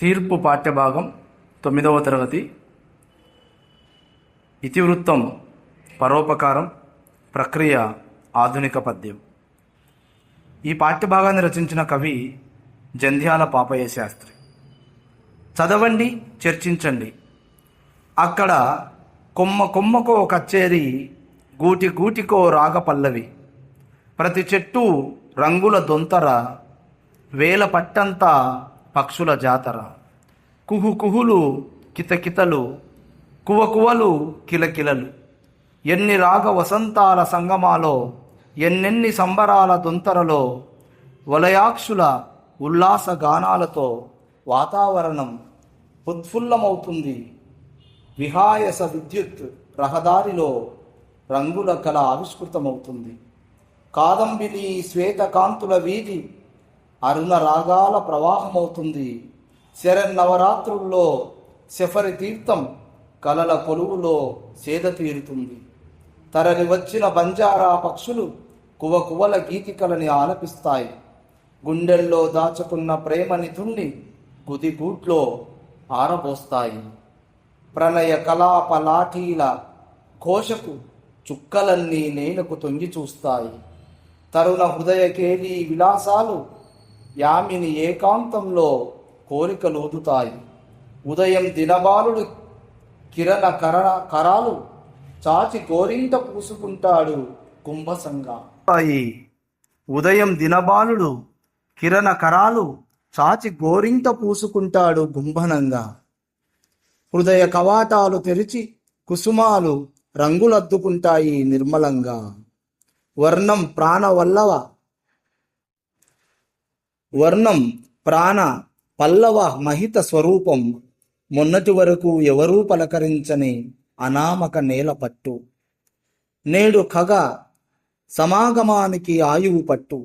తీర్పు పాఠ్యభాగం 9వ తరగతి. ఇతివృత్తం పరోపకారం, ప్రక్రియ ఆధునిక పద్యం. ఈ పాఠ్యభాగాన్ని రచించిన కవి జంధ్యాల పాపయ్య శాస్త్రి. చదవండి, చర్చించండి. అక్కడ కొమ్మ కొమ్మకో కచ్చేరి, గూటి గూటికో రాగ పల్లవి. ప్రతి చెట్టు రంగుల దొంతర, వేల పట్టంతా పక్షుల జాతర. కుహు కుహులు కితకితలు, కువకువలు కిలకిలలు. ఎన్ని రాగ వసంతాల సంగమాలో, ఎన్నెన్ని సంబరాల దొంతరలో, వలయాక్షుల ఉల్లాస గానాలతో వాతావరణం ఉత్ఫుల్లమవుతుంది. విహాయస విద్యుత్ రహదారిలో రంగుల కళ ఆవిష్కృతమవుతుంది. కాదంబిని శ్వేత కాంతుల వీధి అరుణ రాగాల ప్రవాహమవుతుంది. శరన్నవరాత్రుల్లో శఫరి తీర్థం కలల కొలువులో సేద తీరుతుంది. తరలి వచ్చిన బంజారా పక్షులు కువకువల గీతికలని ఆలపిస్తాయి. గుండెల్లో దాచుకున్న ప్రేమ నిధుల్ని గుదిగూట్లో ఆరబోస్తాయి. ప్రణయ కలాప లాఠీల కోశకు చుక్కలన్నీ నేలకు తొంగి చూస్తాయి. తరుణ హృదయ కేళీ విలాసాలు యామిని ఏకాంతంలో కోరికలోదుతాయి. ఉదయం దినబాలుడు కిరణ కరాలు చాచి గోరింట పూసుకుంటాడు కుంభసంగా. ఉదయం దినబాలుడు కిరణ కరాలు చాచి గోరింట పూసుకుంటాడు గుంభనంగా. హృదయ కవాటాలు తెరిచి కుసుమాలు రంగులద్దుకుంటాయి నిర్మలంగా. వర్ణం ప్రాణ పల్లవ మహిత స్వరూపం. మొన్నటి వరకు ఎవరూ పలకరించని అనామక నేల పట్టు. నేడు ఖగ సమాగమానికి ఆయువు పట్టు.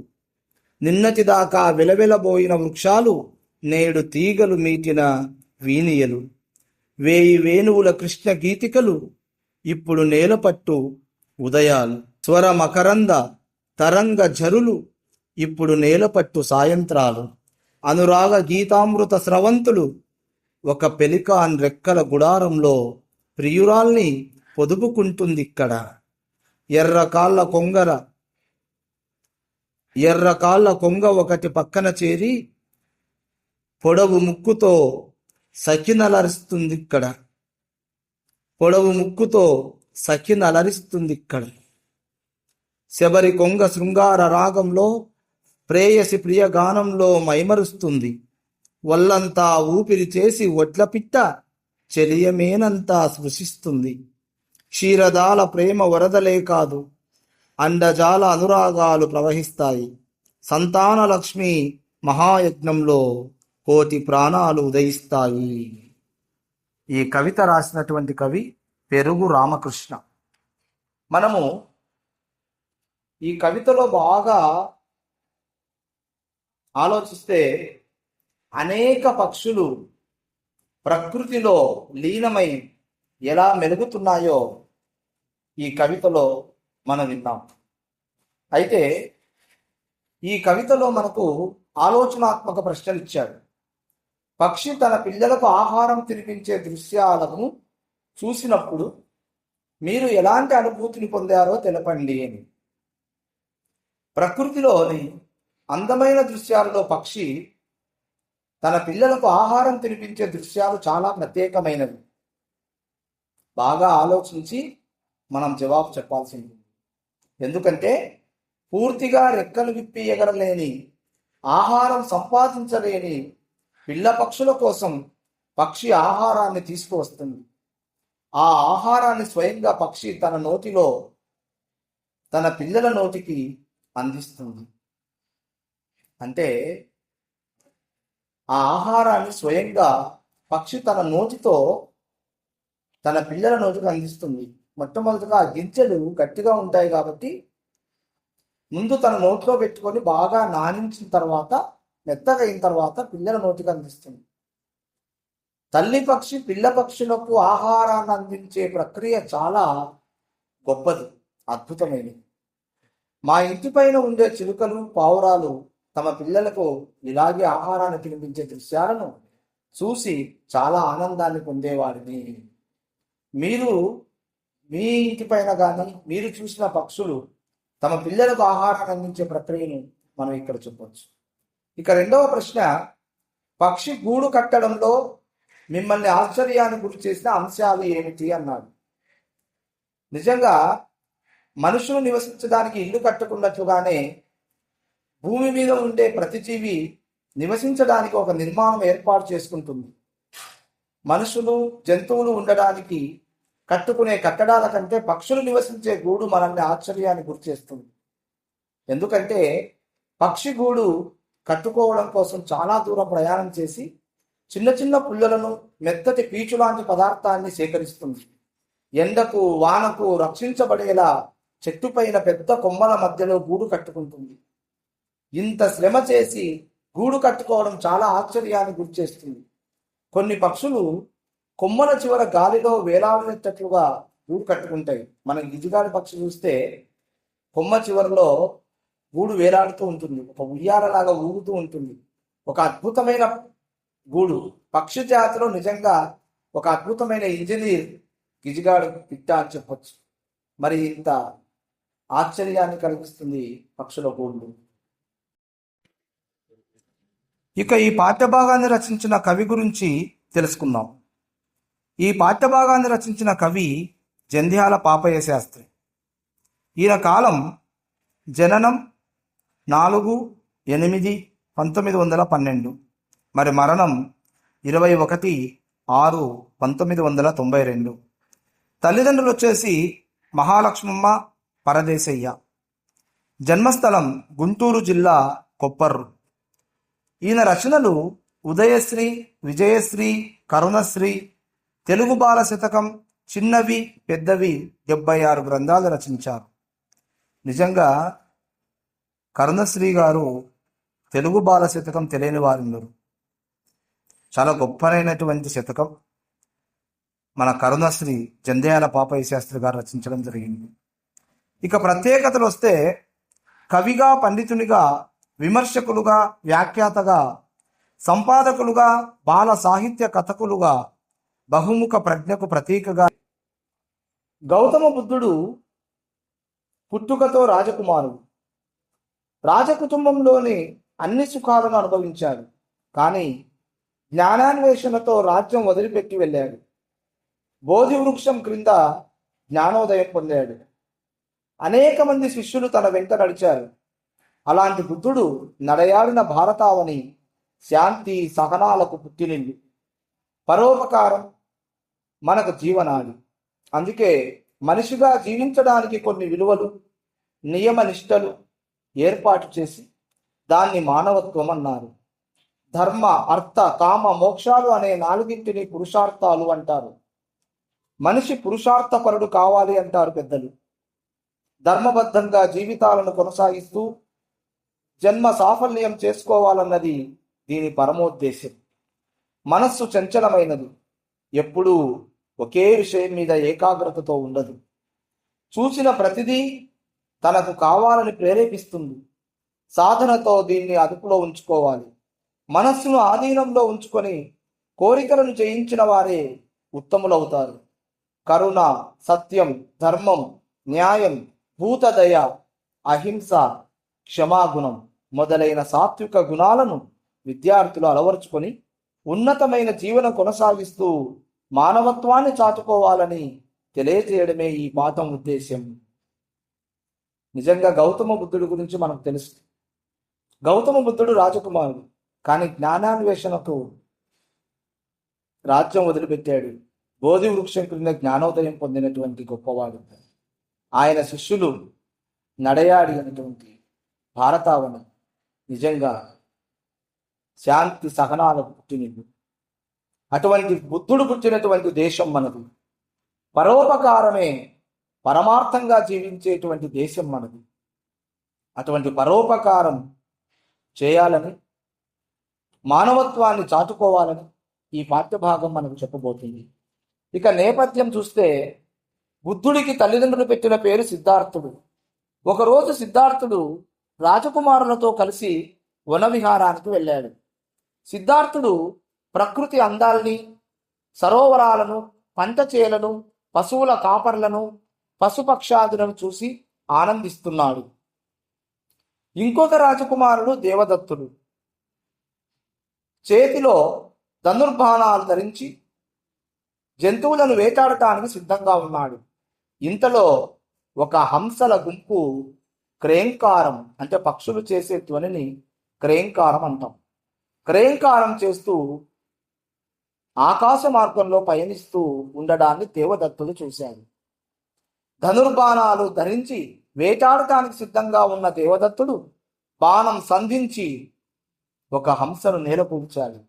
నిన్నటిదాకా వెలవెలబోయిన వృక్షాలు నేడు తీగలు మీటిన వీనియలు. వేయి వేణువుల కృష్ణ గీతికలు ఇప్పుడు నేలపట్టు ఉదయాలు. స్వర మకరంద తరంగ జరులు ఇప్పుడు నేలపట్టు సాయంత్రాలు. అనురాగ గీతామృత స్రవంతులు ఒక పెలికాన్ రెక్కల గుడారంలో ప్రియురాల్ని పొదుపుకుంటుందిక్కడ. ఎర్రకాళ్ళ కొంగ ఒకటి పక్కన చేరి పొడవు ముక్కుతో సఖినలరిస్తుందిక్కడ. శబరి కొంగ శృంగార రాగంలో ప్రేయసి ప్రియ గానంలో మైమరుస్తుంది. వల్లంతా ఊపిరి చేసి ఒడ్లపిట్ట చెలియమేనంతా స్పృశిస్తుంది. క్షీరదాల ప్రేమ వరదలే కాదు, అండజాల అనురాగాలు ప్రవహిస్తాయి. సంతాన లక్ష్మి మహాయజ్ఞంలో కోటి ప్రాణాలు ఉదయిస్తాయి. ఈ కవిత రాసినటువంటి కవి పెరుగు రామకృష్ణ. మనము ఈ కవితలో బాగా ఆలోచిస్తే అనేక పక్షులు ప్రకృతిలో లీనమై ఎలా మెలుగుతున్నాయో ఈ కవితలో మనం విన్నాం. అయితే ఈ కవితలో మనకు ఆలోచనాత్మక ప్రశ్నలు ఇచ్చాడు. పక్షి తన పిల్లలకు ఆహారం తినిపించే దృశ్యాలను చూసినప్పుడు మీరు ఎలాంటి అనుభూతిని పొందారో తెలపండి అని. ప్రకృతిలోని అందమైన దృశ్యాలలో పక్షి తన పిల్లలకు ఆహారం తినిపించే దృశ్యాలు చాలా ప్రత్యేకమైనవి. బాగా ఆలోచించి మనం జవాబు చెప్పాల్సింది. ఎందుకంటే పూర్తిగా రెక్కలు విప్పి ఎగరలేని, ఆహారం సంపాదించలేని పిల్ల పక్షుల కోసం పక్షి ఆహారాన్ని తీసుకువస్తుంది. ఆ ఆహారాన్ని స్వయంగా పక్షి తన నోటిలో తన పిల్లల నోటికి అందిస్తుంది. అంటే ఆ ఆహారాన్ని స్వయంగా పక్షి తన నోటితో తన పిల్లల నోటికి అందిస్తుంది. మొట్టమొదటిగా ఆ గింజలు గట్టిగా ఉంటాయి కాబట్టి ముందు తన నోట్లో పెట్టుకొని బాగా నానించిన తర్వాత, మెత్తగా అయిన తర్వాత పిల్లల నోటికి అందిస్తుంది. తల్లి పక్షి పిల్ల పక్షులకు ఆహారాన్ని అందించే ప్రక్రియ చాలా గొప్పది, అద్భుతమైనది. మా ఇంటి పైన ఉండే చిలుకలు, పావురాలు తమ పిల్లలకు ఇలాగే ఆహారాన్ని తినిపించే దృశ్యాలను చూసి చాలా ఆనందాన్ని పొందేవాడిని. మీరు మీ ఇంటి పైన కానీ మీరు చూసిన పక్షులు తమ పిల్లలకు ఆహారాన్ని అందించే ప్రక్రియను మనం ఇక్కడ చెప్పవచ్చు. ఇక రెండవ ప్రశ్న, పక్షి గూడు కట్టడంలో మిమ్మల్ని ఆశ్చర్యానికి గురి చేసిన అంశాలు ఏమిటి అన్నాడు. నిజంగా మనుషులు నివసించడానికి ఇల్లు కట్టుకున్నట్లుగానే భూమి మీద ఉండే ప్రతి జీవి నివసించడానికి ఒక నిర్మాణం ఏర్పాటు చేసుకుంటుంది. మనుషులు జంతువులు ఉండడానికి కట్టుకునే కట్టడాల కంటే పక్షులు నివసించే గూడు మనల్ని ఆశ్చర్యానికి గురి చేస్తుంది. ఎందుకంటే పక్షి గూడు కట్టుకోవడం కోసం చాలా దూరం ప్రయాణం చేసి చిన్న చిన్న పుల్లలను, మెత్తటి పీచు లాంటి పదార్థాన్ని సేకరిస్తుంది. ఎండకు వానకు రక్షించబడేలా చెట్టు పైన పెద్ద కొమ్మల మధ్యలో గూడు కట్టుకుంటుంది. ఇంత శ్రమ చేసి గూడు కట్టుకోవడం చాలా ఆశ్చర్యానికి గురి చేస్తుంది. కొన్ని పక్షులు కొమ్మల చివర గాలిలో వేలాడేటట్లుగా గూడు కట్టుకుంటాయి. మనం గిజిగాడి పక్షి చూస్తే కొమ్మ చివరలో గూడు వేలాడుతూ ఉంటుంది, ఒక ఉయ్యాలలాగా ఊగుతూ ఉంటుంది. ఒక అద్భుతమైన గూడు. పక్షి జాతిలో నిజంగా ఒక అద్భుతమైన ఇంజనీర్ గిజిగాడు పిట్ట అని చెప్పొచ్చు. మరి ఇంత ఆశ్చర్యాన్ని కలిగిస్తుంది పక్షుల గూడు. ఇక ఈ పాఠ్యభాగాన్ని రచించిన కవి గురించి తెలుసుకుందాం. ఈ పాఠ్యభాగాన్ని రచించిన కవి జంధ్యాల పాపయ్య శాస్త్రి. ఈయన కాలం జననం 4/8/1912, మరి మరణం 21/6/1992. తల్లిదండ్రులు వచ్చేసి మహాలక్ష్మమ్మ, పరదేశయ్య. జన్మస్థలం గుంటూరు జిల్లా కొప్పర్రు. ఈయన రచనలు ఉదయశ్రీ, విజయశ్రీ, కరుణశ్రీ, తెలుగు బాల శతకం, చిన్నవి పెద్దవి 76 గ్రంథాలు రచించారు. నిజంగా కరుణశ్రీ గారు తెలుగు బాల శతకం తెలియని వారున్నారు. చాలా గొప్పనైనటువంటి శతకం మన కరుణశ్రీ జంధ్యాల పాపయ్య శాస్త్రి గారు రచించడం జరిగింది. ఇక ప్రత్యేకతలు వస్తే కవిగా, పండితునిగా, విమర్శకులుగా, వ్యాఖ్యాతగా, సంపాదకులుగా, బాల సాహిత్య కథకులుగా, బహుముఖ ప్రజ్ఞకు ప్రతీకగా. గౌతమ బుద్ధుడు పుట్టుకతో రాజకుమారుడు. రాజకుటుంబంలోని అన్ని సుఖాలను అనుభవించాడు. కానీ జ్ఞానాన్వేషణతో రాజ్యం వదిలిపెట్టి వెళ్ళాడు. బోధి వృక్షం క్రింద జ్ఞానోదయం పొందాడు. అనేక మంది శిష్యులు తన వెంట నడిచారు. అలాంటి బుద్ధుడు నడయాడిన భారతావని శాంతి సహనాలకు పుట్టినిల్లు. పరోపకారం మనకు జీవనాడి. అందుకే మనిషిగా జీవించడానికి కొన్ని విలువలు, నియమ నిష్టలు ఏర్పాటు చేసి దాన్ని మానవత్వం అన్నారు. ధర్మ, అర్థ, కామ, మోక్షాలు అనే 4 పురుషార్థాలు అంటారు. మనిషి పురుషార్థపరుడు కావాలి అంటారు పెద్దలు. ధర్మబద్ధంగా జీవితాలను కొనసాగిస్తూ జన్మ సాఫల్యం చేసుకోవాలన్నది దీని పరమోద్దేశం. మనస్సు చంచలమైనది, ఎప్పుడూ ఒకే విషయం మీద ఏకాగ్రతతో ఉండదు. చూసిన ప్రతిదీ తనకు కావాలని ప్రేరేపిస్తుంది. సాధనతో దీన్ని అదుపులో ఉంచుకోవాలి. మనస్సును ఆధీనంలో ఉంచుకొని కోరికలను జయించిన వారే ఉత్తములవుతారు. కరుణ, సత్యం, ధర్మం, న్యాయం, భూతదయ, అహింస, క్షమాగుణం మొదలైన సాత్విక గుణాలను విద్యార్థులు అలవరుచుకొని ఉన్నతమైన జీవనం కొనసాగిస్తూ మానవత్వాన్ని చాటుకోవాలని తెలియజేయడమే ఈ పాఠం ఉద్దేశ్యం. నిజంగా గౌతమ బుద్ధుడి గురించి మనకు తెలుసు. గౌతమ బుద్ధుడు రాజకుమారుడు, కానీ జ్ఞానాన్వేషణకు రాజ్యం వదిలిపెట్టాడు. బోధి వృక్షం క్రింద జ్ఞానోదయం పొందినటువంటి గొప్పవాడు. ఆయన శిష్యులు నడయాడి అనేటువంటి భారతావని నిజంగా శాంతి సహనాలకు పుట్టినిల్లు. అటువంటి బుద్ధుడు పుట్టినటువంటి దేశం మనది. పరోపకారమే పరమార్థంగా జీవించేటువంటి దేశం మనది. అటువంటి పరోపకారం చేయాలని, మానవత్వాన్ని చాటుకోవాలని ఈ పాఠ్యభాగం మనకు చెప్పబోతుంది. ఇక నేపథ్యం చూస్తే బుద్ధుడికి తల్లిదండ్రులు పెట్టిన పేరు సిద్ధార్థుడు. ఒకరోజు సిద్ధార్థుడు రాజకుమారులతో కలిసి వనవిహారానికి వెళ్ళాడు. సిద్ధార్థుడు ప్రకృతి అందాల్ని, సరోవరాలను, పంటచేలను, పశువుల కాపర్లను, పశుపక్షాదులను చూసి ఆనందిస్తున్నాడు. ఇంకొక రాజకుమారుడు దేవదత్తుడు. చేతిలో ధనుర్బాణాలు ధరించి జంతువులను వేటాడటానికి సిద్ధంగా ఉన్నాడు. ఇంతలో ఒక హంసల గుంపు క్రేంకారం, అంటే పక్షులు చేసే ధ్వనిని క్రేంకారం అంటాం, క్రేంకారం చేస్తూ ఆకాశ మార్గంలో పయనిస్తూ ఉండడాన్ని దేవదత్తుడు చూశాడు. ధనుర్బాణాలు ధరించి వేటాడటానికి సిద్ధంగా ఉన్న దేవదత్తుడు బాణం సంధించి ఒక హంసను నేలకూల్చాడు.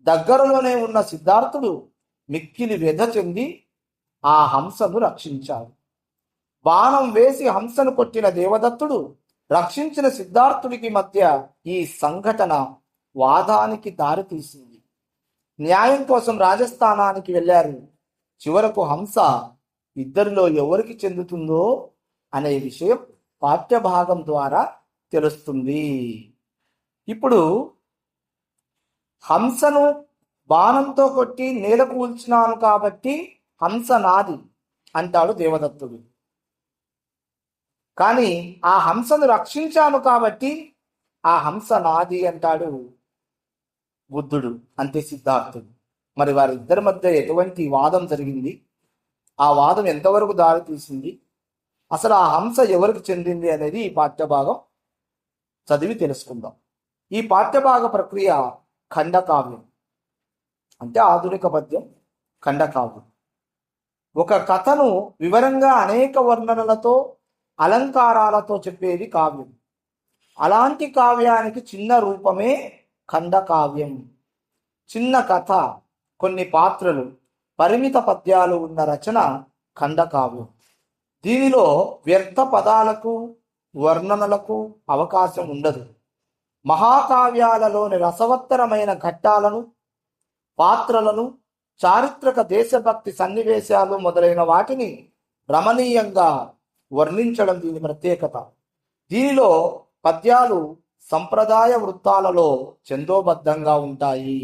దగ్గరలోనే ఉన్న సిద్ధార్థుడు మిక్కిలి వ్యధ చెంది ఆ హంసను రక్షించాడు. బాణం వేసి హంసను కొట్టిన దేవదత్తుడు రక్షించిన సిద్ధార్థుడికి మధ్య ఈ సంఘటన వాదానికి దారితీసింది. న్యాయం కోసం రాజస్థానానికి వెళ్ళారు. చివరకు హంస ఇద్దరిలో ఎవరికి చెందుతుందో అనే విషయం పాఠ్యభాగం ద్వారా తెలుస్తుంది. ఇప్పుడు హంసను బాణంతో కొట్టి నేల కూల్చినాను కాబట్టి హంస నాది అంటాడు దేవదత్తుడు. కానీ ఆ హంసను రక్షించాను కాబట్టి ఆ హంస నాది అంటాడు బుద్ధుడు, అంతే సిద్ధార్థుడు. మరి వారిద్దరి మధ్య ఎటువంటి వాదం జరిగింది, ఆ వాదం ఎంతవరకు దారి తీసింది, అసలు ఆ హంస ఎవరికి చెందింది అనేది ఈ పాఠ్యభాగం చదివి తెలుసుకుందాం. ఈ పాఠ్యభాగ ప్రక్రియ ఖండకావ్యం, అంటే ఆధునిక పద్యం ఖండకావ్యం. ఒక కథను వివరంగా అనేక వర్ణనలతో అలంకారాలతో చెప్పేది కావ్యం. అలాంటి కావ్యానికి చిన్న రూపమే ఖండకావ్యం. చిన్న కథ, కొన్ని పాత్రలు, పరిమిత పద్యాలు ఉన్న రచన ఖండకావ్యం. దీనిలో వ్యర్థ పదాలకు, వర్ణనలకు అవకాశం ఉండదు. మహాకావ్యాలలోని రసవత్తరమైన ఘట్టాలను, పాత్రలను, చారిత్రక దేశభక్తి సన్నివేశాలు మొదలైన వాటిని రమణీయంగా వర్ణించడం దీని ప్రత్యేకత. దీనిలో పద్యాలు సంప్రదాయ వృత్తాలలో ఛందోబద్ధంగా ఉంటాయి.